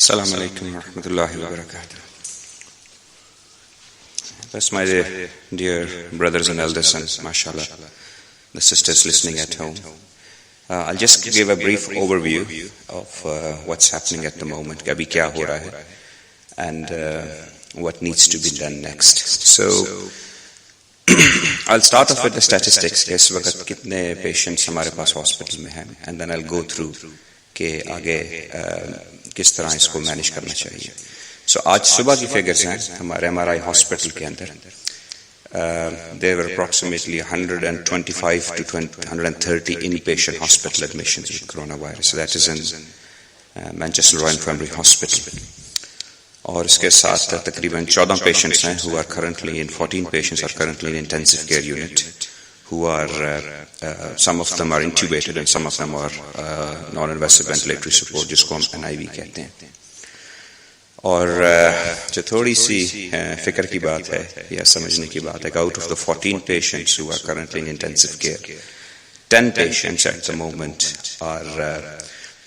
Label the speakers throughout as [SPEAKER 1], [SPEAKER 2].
[SPEAKER 1] Assalamu alaikum wa rahmatullahi wa barakatuh. That's my dear brothers and elders and mashallah, the sisters listening at home. I'll just give a brief overview of what's happening at the moment, abhi kya ho raha hai, and what needs to be done next. So, I'll start off with the statistics. Is waqt kitne patients hamare paas hospital mein hain, and then I'll go through ke aage کس طرح اس کو manage کرنا چاہیے. سو آج صبح کی figures ہیں ہمارے MRI ہاسپٹل کے اندر. There were approximately 125 to 130 inpatient hospital admissions with coronavirus. So that is in Manchester Royal Infirmary Hospital. اور اس کے ساتھ تقریباً 14 patients ہیں who are currently in 14 patients are currently in intensive care unit, who are some of them are intubated and some of them are non-invasive ventilatory support, جس کو ہم NIV کہتے ہیں. اور جو تھوڑی سی فکر کی بات ہے یا سمجھنے کی بات ہے کہ out of the 14 patients who are currently in intensive care, 10 patients at the moment are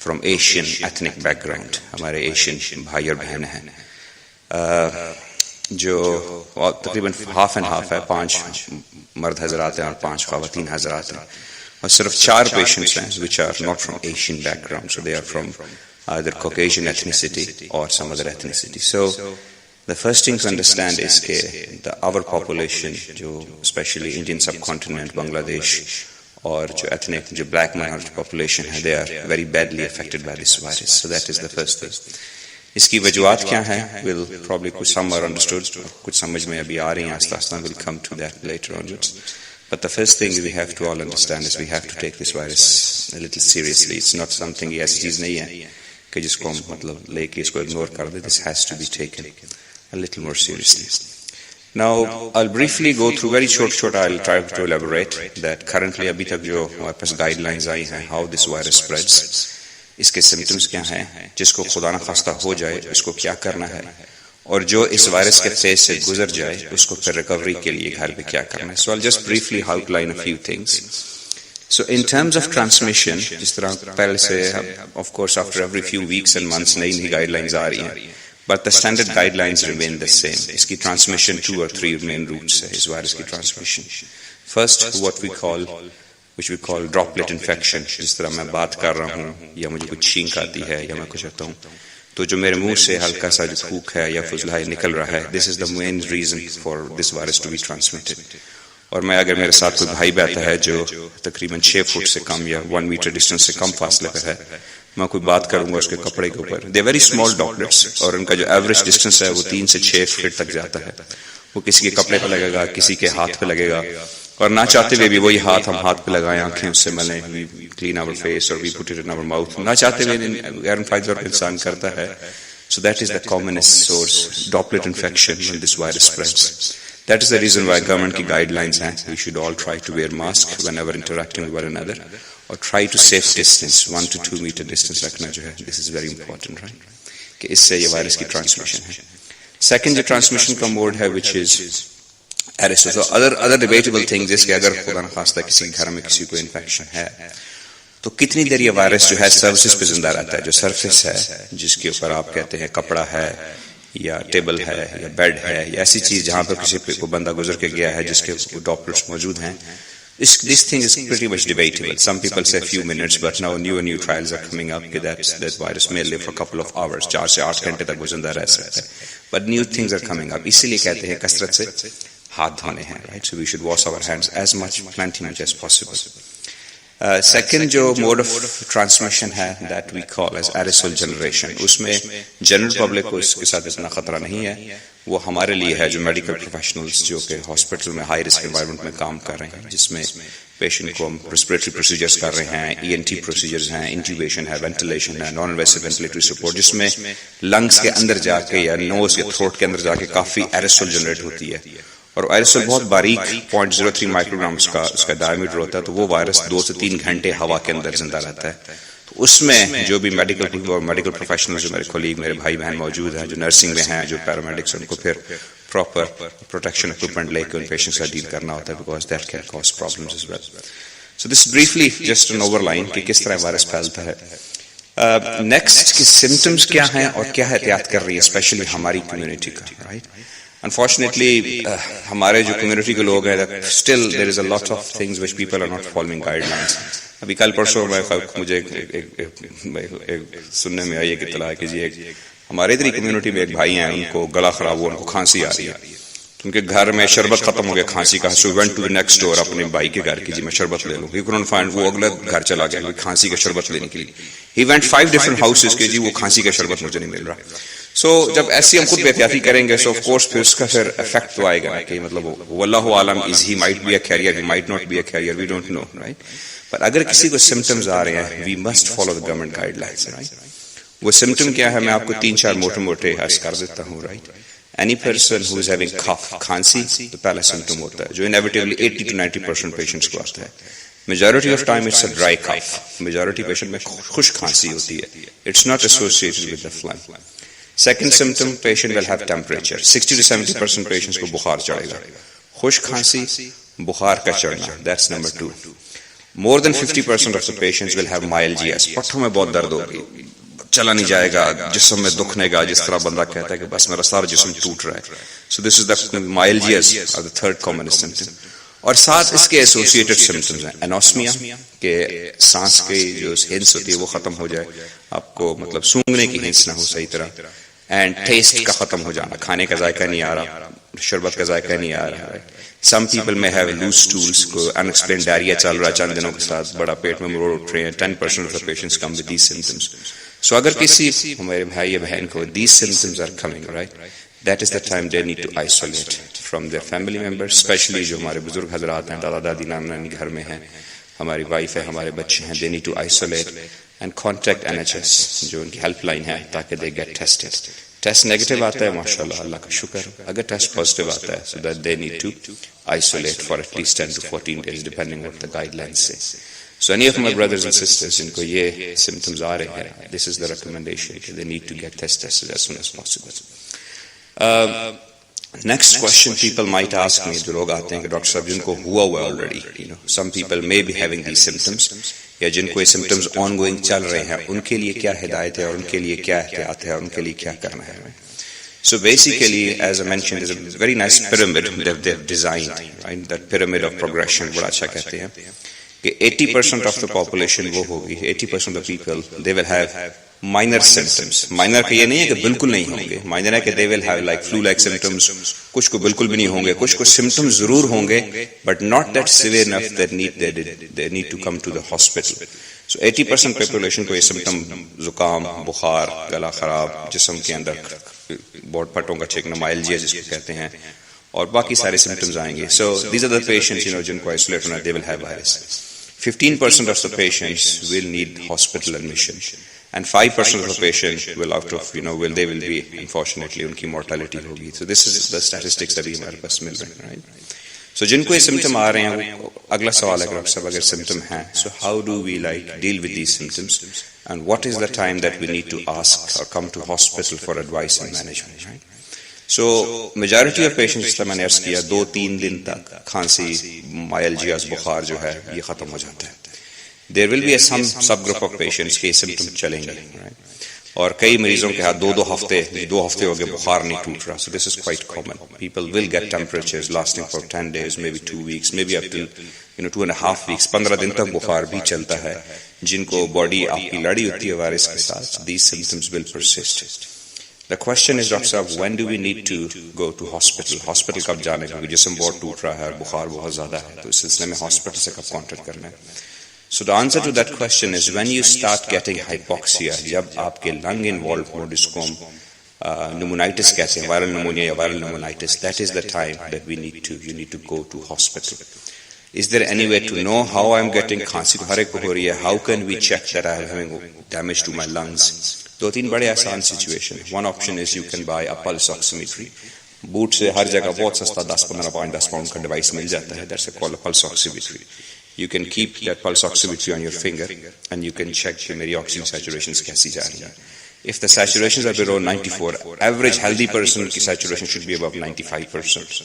[SPEAKER 1] from Asian ethnic background. ہمارے ایشین بھائی اور بہن ہیں جو تقریباً ہاف اینڈ ہاف ہے. 5 مرد حضرات ہیں اور 5 خواتین حضرات ہیں, اور صرف 4 پیشنٹس ہیں which are not from Asian background, so they are from either Caucasian ethnicity or some other ethnicity. So the first thing to understand is that our population, جو especially Indian subcontinent, Bangladesh, اور جو ethnic, جو black minority population ہے, they are very badly affected by this virus. So that is the first thing. اس کی وجوہات کیا ہیں will probably کچھ some are understood, کچھ سمجھ میں ابھی آ رہی ہیں آہستہ آہستہ, will come to that later on. But the first thing we have to all understand is we have to take this virus a little seriously. It's not something یہ ایسی چیز نہیں ہے کہ جس کو ہم مطلب لے کے اس کو اگنور کر دیں. This has to be taken a little more seriously. Now I'll briefly go through very short I'll try to elaborate that currently ابھی تک جو ہمارے پاس گائیڈ لائنز آئی ہیں how this virus spreads, اس کے سمپٹمز کیا ہیں, جس کو خدا نخواستہ ہو جائے اس کو کیا کرنا ہے, اور جو اس وائرس کے فیز سے گزر جائے اس کو پھر ریکوری کے لیے گھر پہ کیا کرنا ہے. So I'll just briefly outline a few things. So in terms of transmission, جس طرح پہلے سے of course after every few weeks and months نئی گائیڈ لائنز آ رہی ہیں, but the standard guidelines remain the same. اس کی ٹرانسمیشن 2 or 3 main routes ہے اس virus کی transmission. First which we call droplet infection. جس طرح میں بات کر رہا ہوں یا مجھے کچھ چھینک آتی ہے یا میں کچھ ہوتا ہوں تو جو میرے منہ سے ہلکا سا جو تھوک ہے یا فضلہ نکل رہا ہے, this is the main reason for this virus to be transmitted. اور میں اگر میرے ساتھ کوئی بھائی بیٹھا ہے جو تقریباً 6 فٹ سے کم یا 1 میٹر ڈسٹینس سے کم فاصلے پر ہے, میں کوئی بات کروں گا اس کے کپڑے کے اوپر, they are very small droplets, اور ان کا جو ایوریج ڈسٹینس ہے وہ 3 سے 6 فٹ تک جاتا ہے. وہ کسی کے کپڑے پہ لگے گا, کسی کے ہاتھ پہ لگے گا, اور نہ چاہتے ہوئے بھی وہی ہاتھ ہم ہاتھ پہ لگائیں, آنکھیں اس سے ملیں, we clean our face or we put it in our mouth, نہ چاہتے ہوئے غیر مفید طور پہ انسان کرتا ہے. So that is the commonest source, droplet infection, when this virus spreads. That is the reason why government کی guidelines ہیں we should all try to wear mask whenever interacting with one another, or try to safe distance, 1 to 2 meter distance رکھنا جو ہے, this is very important, right, کہ اس سے یہ virus کی transmission ہے. Second جو ٹرانسمیشن کا موڈ ہے which is aerosol. So other debatable things is کہ اگر خدا نخواستہ کسی گھر میں کسی کو انفیکشن ہے تو کتنی دیر یہ وائرس جو ہے سرفیس پہ زندہ رہتا ہے. جو سرفیس ہے جس کے اوپر آپ کہتے ہیں کپڑا ہے یا ٹیبل ہے یا بیڈ ہے یا ایسی چیز جہاں پر کسی کو بندہ گزر کے گیا ہے جس کے ڈراپلیٹس موجود ہیں, this thing is pretty much debatable. Some people say a few minutes, but now new trials are coming up that virus may live for a couple of hours, 4 سے 8 گھنٹے تک وہ زندہ رہ سکتا ہے. But new things are coming up. اسی لیے کہتے ہیں کثرت سے ہاتھ دھونے ہیں, right? So we should wash our hands plenty much as possible. Second جو موڈ آف ٹرانسمیشن ہے that we call as aerosol generation. اس میں جنرل پبلک کو اس کے ساتھ اتنا خطرہ نہیں ہے. وہ ہمارے لیے ہے جو میڈیکل پروفیشنلز جو کہ ہاسپٹل میں ہائی رسک انوائرمنٹ میں کام کر رہے ہیں, جس میں پیشنٹ کو ہم ریسپریٹری پروسیجرز کر رہے ہیں, ENT پروسیجرز ہیں, انٹیوبیشن ہے, وینٹیلیشن ہے, نان انویسو وینٹیلیٹری سپورٹ, جس میں لنگس کے اندر جا کے یا نوز کے تھروٹ کے اندر جا کے کافی ایروسول جنریٹ ہوتی ہے. اور ایروسول بہت باریک 0.03 مائکرو گرام اس کا ڈائیمیٹر ہوتا ہے, تو وہ وائرس 2 سے 3 گھنٹے ہوا کے اندر زندہ رہتا ہے. تو اس میں جو بھی میڈیکل پروفیشنل جو میرے کولیگ میرے بھائی بہن موجود ہیں جو نرسنگ میں ہیں, جو پیرامیڈکس, ان کو پھر پراپر پروٹیکشن اکوپمنٹ لے کے ان پیشنٹس کا ڈیل کرنا ہوتا ہے, because that can cause problems as well. So this is briefly just an overline کہ کس طرح وائرس پھیلتا ہے. نیکسٹ کی سمٹمز کیا ہیں اور کیا احتیاط کر رہی ہے اسپیشلی ہماری کمیونٹی کا, رائٹ. Unfortunately, ہمارے جو کمیونٹی کے لوگ ہیں, still there is a lot of things which people are not following guidelines. ابھی کل پرسوں مجھے سننے میں آئی ایک اطلاع کہ جی ہمارے ادھر کمیونٹی میں ایک بھائی ہیں, ان کو گلا خراب ہوا, ان کو کھانسی آ رہی ہے, ان کے گھر میں شربت ختم ہو گیا کھانسی کا. So went to the next door اپنے بھائی کے گھر کی, جی میں شربت لے لوں. He couldn't find, وہ اگلے گھر چلا گیا کھانسی کا شربت لینے کے لیے. He went 5 different houses کہ جی وہ کھانسی کا شربت مجھے نہیں مل رہا. سو جب ایسی ہم خود بے احتیاطی کریں گے, سو آف کورس پھر اس کا پھر افیکٹ تو آئے گا کہ مطلب واللہ عالم is he might be a carrier, he might not be a carrier, we don't know, right. پر اگر کسی کو سمٹمز آ رہے ہیں, we must follow the government guidelines, right. وہ سمٹم کیا ہے میں آپ کو 3-4 موٹے عرض کر دیتا ہوں, right. Any person who is having cough, کھانسی تو پہلا سمٹم ہوتا ہے جو انیویٹیبلی 80 to 90% پیشنٹس کو آتا ہے. Majority of time it's a dry cough, majority patient میں خشک کھانسی ہوتی ہے, it's not associated with the phlegm. Second symptom, patient will have temperature. 60 to 70% patients کو بخار چڑھے گا. خشک کھانسی, بخار کا چڑھنا, that's number 2. More than 50% of the patients will have myalgias. پٹھوں میں بہت درد ہوگی, چلا نہیں جائے گا, جسم میں دکھنے گا, جس طرح بندہ کہتا ہے کہ بس میرا سارا جسم ٹوٹ رہا ہے. So this is the myalgias are the third commonest symptom. اور ساتھ اس کے ایسوسیٹڈ سمٹمز ہیں, انوسمیا کہ سانس کی جو ہنس ہوتی ہے وہ ختم ہو جائے, آپ کو مطلب سونگنے کی ہنس نہ ہو صحیح طرح, اینڈ ٹیسٹ کا ختم ہو جانا, کھانے کا ذائقہ نہیں آ رہا, شربت کا ذائقہ نہیں آ رہا. سم پیپل میں ہیو لوز اسٹولس, کو انکسپلینڈ ڈائریا چل رہا ہے چند دنوں کے ساتھ, بڑا پیٹ میں مروڑ اٹھ رہے ہیں. 10% of the patients come with these symptoms. So اگر کسی ہمارے بھائی یا بہن کو these symptoms are coming, right, that is the time they need to isolate from their family members, especially جو ہمارے بزرگ حضرات ہیں, دادا دادی نانا نانی گھر میں ہیں, ہماری وائف ہے, ہمارے بچے ہیں, they need to isolate and contact NHS جو ان کی ہیلپ لائن ہے تاکہ they get tested. Test negative آتا ہے ماشاءاللہ, اللہ کا شکر. اگر ٹیسٹ پازیٹیو آتا ہے so that they need to isolate for at least 10 to 14 days depending on what the guidelines say. So any of my brothers and sisters جن کو یہ symptoms آ رہے ہیں, this is the recommendation, they need to get tested as soon as possible. Next question people might ask me, جو لوگ آتے ہیں کہ ڈاکٹر صاحب جن کو ہوا ہوا already, you know, some people may be having these symptoms, یا جن کو یہ symptoms on going چل رہے ہیں, ان کے لیے کیا ہدایت ہے اور ان کے لیے کیا احتیاط ہے اور ان کے لیے کیا کرنا ہے. So basically, as I mentioned, there's a very nice pyramid that they've designed, right? That pyramid of progression, بڑا اچھا کہتے ہیں کہ 80% of the population وہ ہوگی, 80% of the people, they will have minor symptoms. Minor کہ یہ نہیں ہے کہ بالکل نہیں ہوں گے, minor ہے کہ they will have like flu-like symptoms, کچھ کو بالکل بھی نہیں ہوں گے, کچھ کو symptoms ضرور ہوں گے, but not that severe enough that they need to come to the hospital. So 80% population کو یہ symptom زکام, بخار, گلا خراب, جسم کے اندر بہت پھٹوں کا چھینکنا, myalgia جس کو کہتے ہیں, اور باقی سارے symptoms آئیں گے. So these are the patients, you know, جن کو isolate ہونا, they will have virus. 15% of the patients will need hospital admission, and 5% of the patients will out of, you know, they will be, unfortunately, unki mortality hogi. So this is the statistics that ہمارے پاس مل رہے ہیں, right? So جن کو یہ symptom آ رہے ہیں, اگلا سوال ہے کہ سب اگر symptom ہیں, so how do we like deal with these symptoms, and what is the time that we need to ask or come to hospital for advice and management, right? So majority of patients, جس طرح میں نے عرض کیا, 2-3 دن تک کھانسی, myalgias, بخار جو ہے یہ ختم ہو جاتا ہے. There will be some subgroup of patients کے symptoms چلیں گے, right? اور کئی مریضوں کے ہاتھ 2 ہفتے ہو گئے بخار نہیں ٹوٹ رہا. So this is quite common. People will get temperatures lasting for 10 days, maybe 2 weeks, maybe up to, you know, 2.5 weeks. 15 دن تک بخار بھی چلتا ہے. جن کو باڈی آپ کی لڑی ہوتی ہے وائرس کے ساتھ, these symptoms will persist. The question is, Dr. Sahab, when do we need to go to hospital? Hospital کب جانے کا, جسم بہت ٹوٹ رہا ہے اور بخار بہت زیادہ ہے, تو اس سلسلے میں ہاسپٹل سے کب کانٹیکٹ کرنا ہے. So the answer to that question is when you start getting hypoxia, جب آپ کے lung involved ہو, جس کو ہم pneumonitis کہتے ہیں, viral pneumonia یا viral pneumonitis, that is the time that you need to go to hospital. Is there any way to know how I'm getting کھانسی تو ہر ایک کو ہو رہی ہے, how can we check that I'm having damage to my lungs? 2-3 بڑے آسان situation. One option is you can buy a pulse oximetry. بوٹ سے ہر جگہ بہت سستا 10 پاؤنڈ کا ڈیوائس مل جاتا ہے. That's called a pulse oximetry. You can keep that pulse oximetry on your finger and you can check کہ میری oxygen saturations کیسی جا رہی ہیں. If the saturations are below 94, average healthy person کی saturation should be above 95%.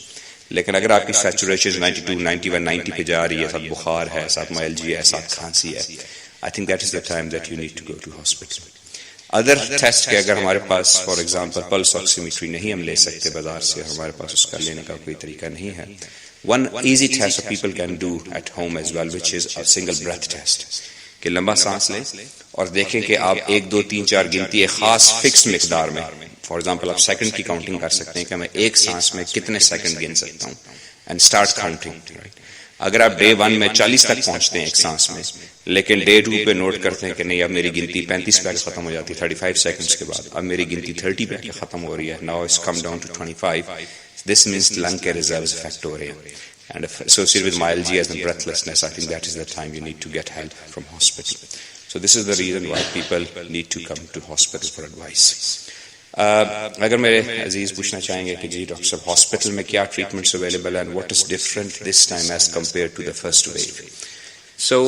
[SPEAKER 1] لیکن اگر آپ کی saturation 92, 91, 90 پہ جا رہی ہے, ساتھ بخار ہے, ساتھ myalgia ہے, ساتھ کھانسی ہے, I think that is the time that you need to go to hospital. Other test کے اگر ہمارے پاس فار ایگزامپل پلس آکسیمیٹری نہیں ہم لے سکتے بازار سے, ہمارے پاس اس کا لینے کا کوئی طریقہ نہیں ہے, one easy test that people can do at home as well, which is a single breath test, کہ لمبا سانس لیں اور دیکھیں کہ آپ 1 2 3 4 گنتی ایک خاص فکس مقدار میں, فار ایگزامپل آپ سیکنڈ کی کاؤنٹنگ کر سکتے ہیں کہ میں ایک سانس میں کتنے سیکنڈ گن سکتا ہوں, اینڈ اسٹارٹ کاؤنٹنگ. اگر آپ ڈے 1 میں 40 تک پہنچتے ہیں ایک سانس میں, لیکن ڈے 2 پہ نوٹ کرتے ہیں کہ نہیں اب میری گنتی 35 پہ ختم ہو جاتی ہے 35 سیکنڈز کے بعد, اب میری گنتی 30 پہ ختم ہو رہی ہے, now it's come down to 25, this means lung کے reserves affect ہو رہے ہیں, and if associated with myalgias and breathlessness, I think that is the time you need to get help from hospital. So this is the reason why people need to come to hospital for advice. اگر میرے عزیز پوچھنا چاہیں گے کہ جی doctor صاحب hospital میں کیا treatments available ہیں, what is different this time as compared to the first wave. So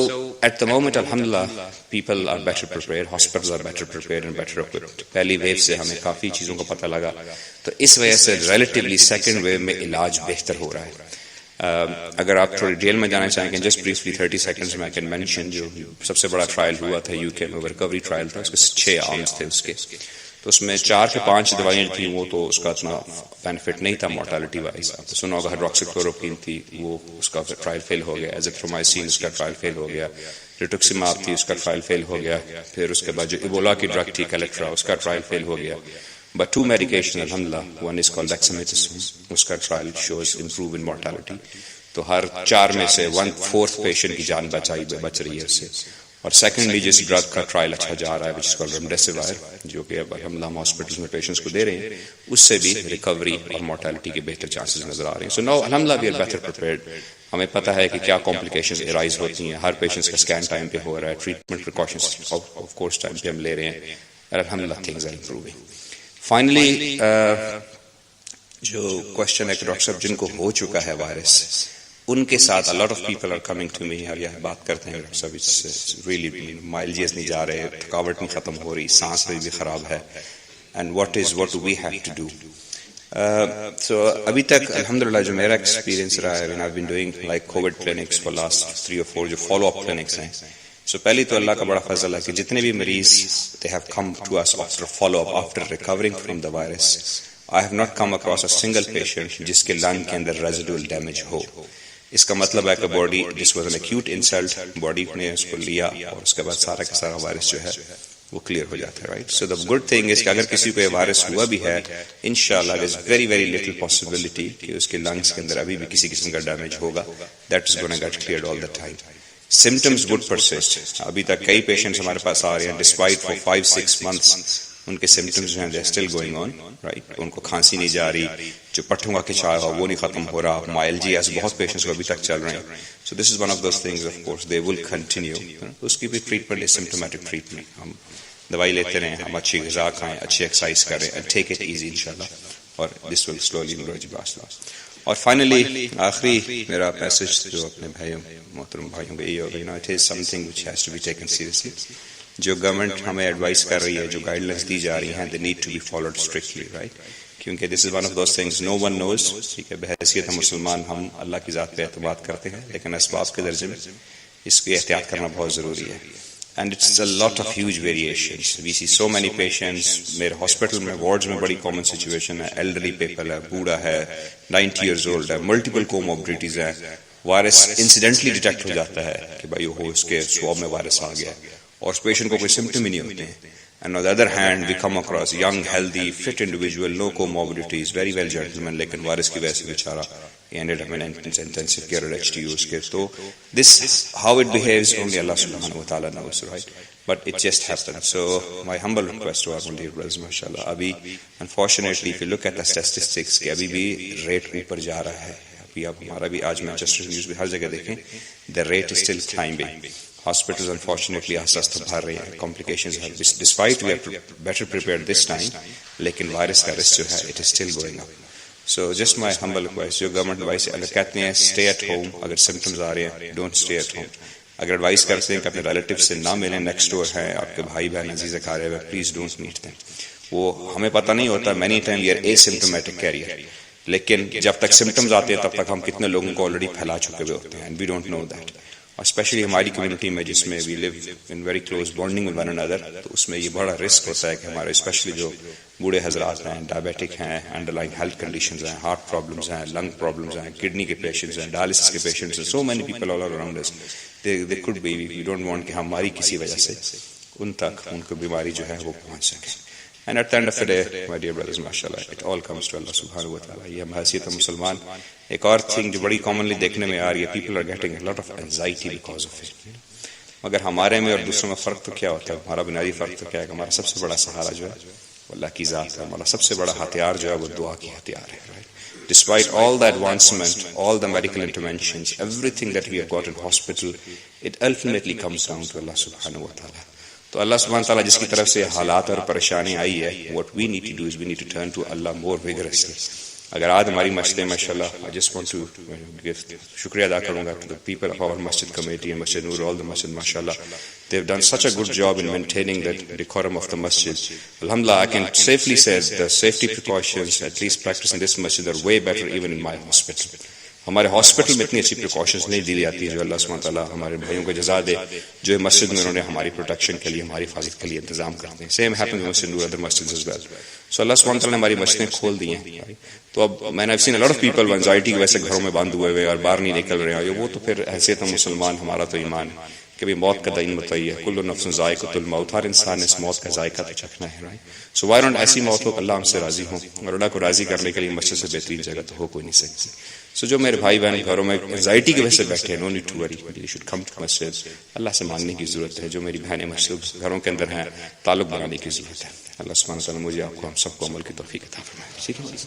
[SPEAKER 1] at the moment alhamdulillah people are better prepared, hospitals are better prepared and better equipped. پہلی view سے ہمیں کافی چیزوں کا پتہ لگا, تو اس وجہ سے ریلیٹیولی سیکنڈ ویو میں علاج بہتر ہو رہا ہے. اگر آپ تھوڑی ڈیٹیل میں جانا چاہیں گے, جسٹ بریفلی 30 سیکنڈز میں I can mention جو سب سے بڑا ٹرائل ہوا تھا یو کے میں, ریکوری ٹرائل تھا, اس کے 6 آرمز تھے اس کے, تو اس میں 4 سے 5 دوائیں تھیں, وہ تو اس کا اتنا بینیفٹ نہیں تھا مورٹیلٹی وائز. آپ سنا ہوگا ہائیڈروکسی تھی, وہ اس کا ٹرائل فیل ہو گیا, ایزیتھرومائسین اس کا ٹرائل فیل ہو گیا, ریٹوکسیماب تھی اس کا ٹرائل فیل ہو گیا, پھر اس کے بعد جو ایبولا کی ڈرگ تھی کیلیٹرا اس کا ٹرائل فیل ہو گیا. But 2 medication alhamdulillah, one is called dexamethasone, اس کا trial shows improve in mortality, تو ہر 4 میں سے 1/4 پیشنٹ کی جان بچ رہی ہے اس سے. اور سیکنڈلی جس ڈرگ کا ٹرائل اچھا جا رہا ہے which is called remdesivir, جو کہ اب ہم ہاسپٹلس میں پیشنٹس کو دے رہے ہیں, اس سے بھی ریکوری اور مورٹیلٹی کے بہتر چانسز نظر آ رہے ہیں. سو نو الحمدللہ وی آر بیٹر پریپیئرڈ, ہمیں پتہ ہے کہ کیا کمپلیکیشنز ارائز ہوتی ہیں, ہر پیشنٹس کا اسکین ٹائم پہ ہو رہا ہے, treatment precautions of course time پہ ہم لے رہے ہیں, الحمدللہ تھنگز آر امپروونگ. فائنلی جو کوشچن ہے کہ ڈاکٹر صاحب جن کو ہو چکا ہے وائرس, ان کے ساتھ a lot of people are coming to me اور یہ بات کرتے ہیں ڈاکٹر صاحب it's really myalgias نہیں جا رہے, تھکاوٹ نہیں ختم ہو رہی, سانس بھی خراب ہے, and what do we have to do. So ابھی تک الحمدللہ جو میرا ایکسپیرینس رہا ہے, I've been doing like COVID clinics for last 3 or 4 جو follow up clinics ہیں. So پہلی تو اللہ کا بڑا فضل ہے کہ جتنے بھی مریض they have come to us after follow up, after recovering from the virus, I have not come across a single patient جس کے لنگ کے اندر residual damage ہو. اس کا مطلب ہے کہ body this was an acute insult, body نے اس کو لیا اور اس کے بعد سارا کا سارا وائرس جو ہے وہ کلیئر ہو جاتا ہے, right. So the good thing is کہ اگر کسی کو یہ وائرس ہوا بھی ہے, انشاءاللہ there is very very little possibility کہ اس کے لنگس کے اندر ابھی بھی کسی قسم کا ڈیمیج ہوگا, that is gonna get cleared all the time. Symptoms would persist, ابھی تک کئی پیشنٹس ہمارے پاس آ رہے ہیں ڈسپائٹ فار 5-6 months ان کے سمٹمز جو ہیں they still going on, right. ان کو کھانسی نہیں جا رہی, جو پٹھوں کا کھچاؤ ہے وہ نہیں ختم ہو رہا, myalgias بہت پیشنٹس کو ابھی تک چل رہے ہیں. So this is one of those things of course they will continue. اس کی بھی ٹریٹمنٹ ہے سمپٹومیٹک ٹریٹمنٹ, ہم دوائی لیتے رہیں, ہم اچھی غذا کھائیں, اچھی ایکسرسائز کریں, اینڈ ٹیک اٹ ایزی انشاءاللہ, اور دس ول سلولی امپروو فاسٹ. اور فائنلی آخری میرا میسج جو اپنے بھائیوں محترم بھائیوں کو یہ ہوگا, it is something which has to be taken seriously. جو گورنمنٹ ہمیں ایڈوائز کر رہی ہے, جو گائیڈ لائنس دی جا رہی ہیں, they need to be followed strictly, right. کیونکہ this is one of those things no one knows, ٹھیک ہے. بحیثیت ہم مسلمان ہم اللہ کی ذات پہ اعتماد کرتے ہیں, لیکن اسباب کے درجے میں اس کی احتیاط کرنا بہت ضروری ہے. And it's a lot of huge variations, we see so many patients. میرے ہاسپٹل میں وارڈز میں بڑی کامن سچویشن ہے, ایلڈرلی پیپل ہے, بوڑھا ہے, 90 years old ہے, ملٹیپل کوموربڈیٹیز ہیں. وائرس انسیڈنٹلی ڈیٹیکٹ ہو جاتا ہے کہ بھائی وہ اس کے سواب میں وائرس آ گیا, اور اس پیشنٹ کو کوئی سمپٹم ہی نہیں ہوتے ہیں. And on the other hand, we come across young, healthy, fit individual, no comorbidities, very well gentlemen, لیکن وائرس کی وجہ سے بیچارہ he ended up in intensive care or HTUs کے. تو this how it behaves only Allah subhanahu wa ta'ala knows, right? But it just happens. So my humble request to our dear brothers, mashallah, ابھی unfortunately if you look at the statistics کہ ابھی بھی rate اوپر جا رہا ہے. ابھی اب ہمارا بھی آج مانچسٹر نیوز بھی ہر جگہ دیکھیں, the rate is still climbing. Hospitals unfortunately آہستہ بھر رہے ہیں, complications are, despite we are better prepared this time, لیکن وائرس کا رسک جو ہے it is still going up. So just my humble request, جو گورنمنٹ ایڈوائس اگر کہتے ہیں stay at home, اگر symptoms آ رہے ہیں don't stay at home. اگر ایڈوائس کرتے ہیں کہ اپنے ریلیٹیو سے نہ ملیں, نیکسٹ ڈور ہیں آپ کے بھائی بہن عزیز اقارب ہیں, پلیز ڈونٹ میٹ them. وہ ہمیں پتہ نہیں ہوتا, many times we are asymptomatic carrier, لیکن جب تک سمٹمز آتے ہیں تب تک ہم کتنے لوگوں کو آلریڈی پھیلا چکے ہوئے ہوتے ہیں, and we don't know that. Especially ہماری کمیونٹی میں جس میں we live in very close bonding with one another, تو اس میں یہ بڑا رسک ہوتا ہے کہ ہمارے اسپیشلی جو بوڑھے حضرات ہیں، ڈائبیٹک ہیں، انڈر لائن ہیلتھ کنڈیشنز ہیں، ہارٹ پرابلمز ہیں، لنگ پرابلمز ہیں، کڈنی کے پیشنٹس ہیں، ڈائلسس کے پیشنٹس ہیں، so many people all around us, they could be, we don't want کہ ہماری کسی وجہ سے ان تک ان کو بیماری جو ہے وہ پہنچ سکے. And at the end of the day, my dear brothers, mashallah, it all comes to Allah subhanahu wa ta'ala. یہ ہم حیثیت مسلمان. ایک اور تھنگ جو بڑی کامنلی دیکھنے میں آ رہی ہے، people are getting a lot of anxiety because of it. مگر ہمارے میں اور دوسروں میں فرق تو کیا ہوتا ہے؟ ہمارا بنیادی فرق تو کیا ہے کہ ہمارا سب سے بڑا سہارا جو ہے وہ اللہ کی ذات ہے. ہمارا سب سے بڑا ہتھیار جو ہے وہ دعا کی ہتھیار ہے. Despite all the advancement, all the medical interventions, everything that we have got in hospital, it ultimately comes down to Allah subhanahu wa ta'ala. تو اللہ سبحانہ تعالیٰ جس کی طرف سے حالات اور پریشانی آئی ہے، what we need to do is we need to turn to Allah more vigorously. اگر آج ہماری مسجدیں ماشاءاللہ I just want to give شکریہ ادا کروں گا to the people of our masjid committee and Masjid Noor, all the masjid mashallah, they've done such a good job in maintaining the decorum of the masjid. Alhamdulillah, I can safely say the safety precautions at least practiced in this masjid are way better even in my hospital. ہمارے hospital میں اتنی اچھی precautions نہیں دی جاتی ہے، جو اللہ سبحانہ تعالیٰ ہمارے بھائیوں کو جزا دے جو مسجد میں انہوں نے ہماری پروٹیکشن کے لیے، ہماری حفاظت کے لیے انتظام کرتے ہیں. سیم ہیپن مسجد نور ادر مسجدز as well. سو اللہ سبحانہ تعالیٰ نے ہماری مسجدیں کھول دی ہیں. تو اب میں نے seen a lot of people anxiety کی وجہ سے گھروں میں بند ہوئے ہوئے اور باہر نہیں نکل رہے ہیں. وہ تو پھر حیثیت مسلمان ہمارا تو ایمان کہ بھی موت کا دین متعین ہے، کل نفس ذائقۃ الموت، ہر انسان نے اس موت کا ذائقہ تو چکھنا ہے. سو وائی ڈونٹ ایسی موت ہو کہ اللہ ہم سے راضی ہوں، اور اللہ کو راضی کرنے کے لیے مسجد سے بہترین جگہ تو ہو کوئی نہیں سکتی. سو جو میرے بھائی بہن گھروں میں انزائٹی کی وجہ سے بیٹھے ہیں، no need to worry, you should come to مسجد. اللہ سے مانگنے کی ضرورت ہے. جو میری بہنیں مسجد گھروں کے اندر ہیں، تعلق بنانے کی ضرورت ہے. اللہ سبحانہ وتعالیٰ مجھے آپ کو ہم سب کو عمل کی توفیق عطا فرمائے. ٹھیک ہے.